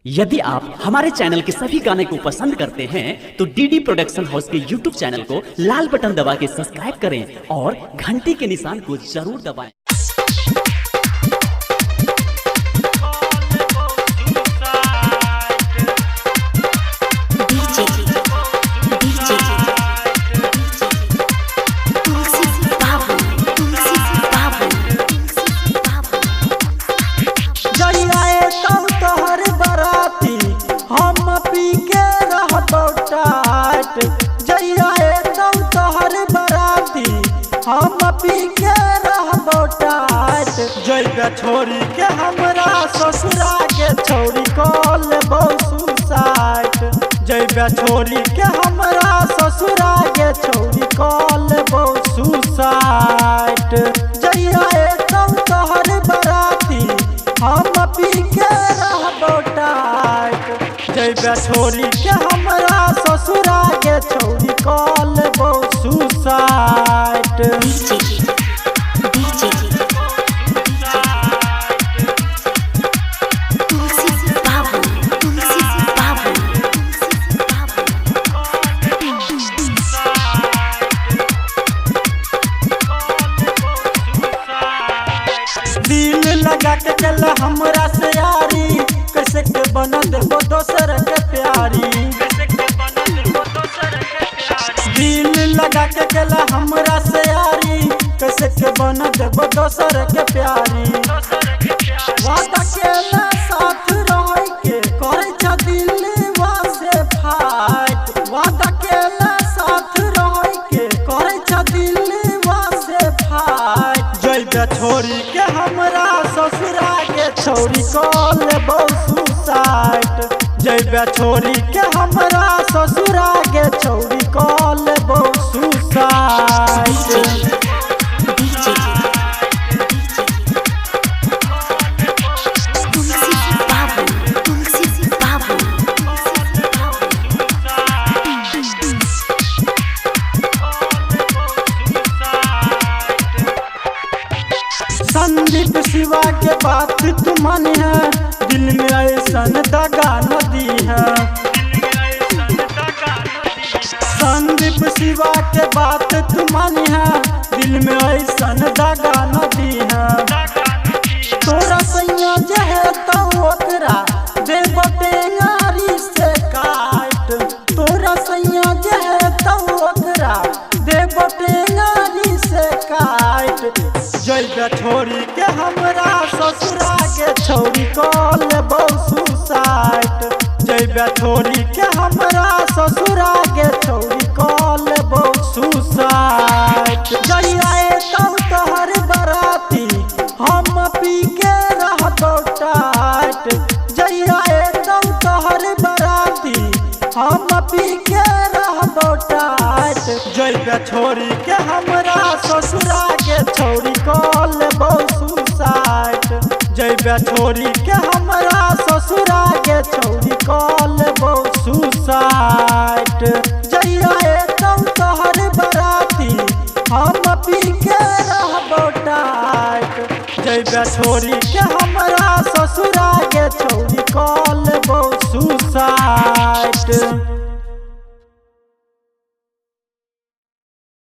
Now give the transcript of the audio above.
यदि आप हमारे चैनल के सभी गाने को पसंद करते हैं तो डीडी प्रोडक्शन हाउस के यूट्यूब चैनल को लाल बटन दबा के सब्सक्राइब करें और घंटी के निशान को जरूर दबाएं। हम पी के रहबो टाइट जइबे छोरी के हमरा ससुरा के छोरी को लेबो सुसाइड जइबे छोरी के हमरा ससुरा के छोरी को लेबो सुसाइड जइया एकदम तोहर बराती हम पी के रहबो टाइट जइबे छोरी के हमरा ससुरा के छोरी को लेबो सुसाइड। दिल लगा के चल हमरा से यारी कैसे के बना देबो दोसर के प्यारी दिल लगा के चल हमरा से यारी कैसे के बना देबो दोसर के प्यारी वादा केला साथ रह के करे छ दिलवा से फाइट वादा केला साथ रह के करे छ दिलवा से फाइट जइबे छोरी के हमरा ससुरा के छोरी को लेबो सुसाइड जइबे छोरी के हमरा ससुरा के छोरी को लेबो सुसाइड। संदीप शिवा के बात तू मानी है दिल में ऐसन दगा नदी है संदीप शिवा के बात तू मानी है दिल में ऐसन दगा नदी है तोरा सैया जे है तो ओकरा देबो टेंगारी से काट तोरा सैया जे है तो ओकरा देबो टेंगारी से काट जइबे छोरी के हमरा ससुरा के छोरी को लेबो सुसाइड जइबे छोरी के हमरा ससुरा के छोरी को लेबो सुसाइड जइया एकदम तोहर बराती हम पी के रहबो टाइट जइया एकदम तोहर बराती हम पी के रहबो टाइट जइबे छोरी के हमरा ससुरा के छोरी को लेबो सुसाइड जइबे छोरी के हमरा ससुरा के छोरी को लेबो सुसाइड जइया एकदम तोहर बराती हम पी के रहबो टाइट जइबे छोरी के हमरा ससुरा के छोरी को लेबो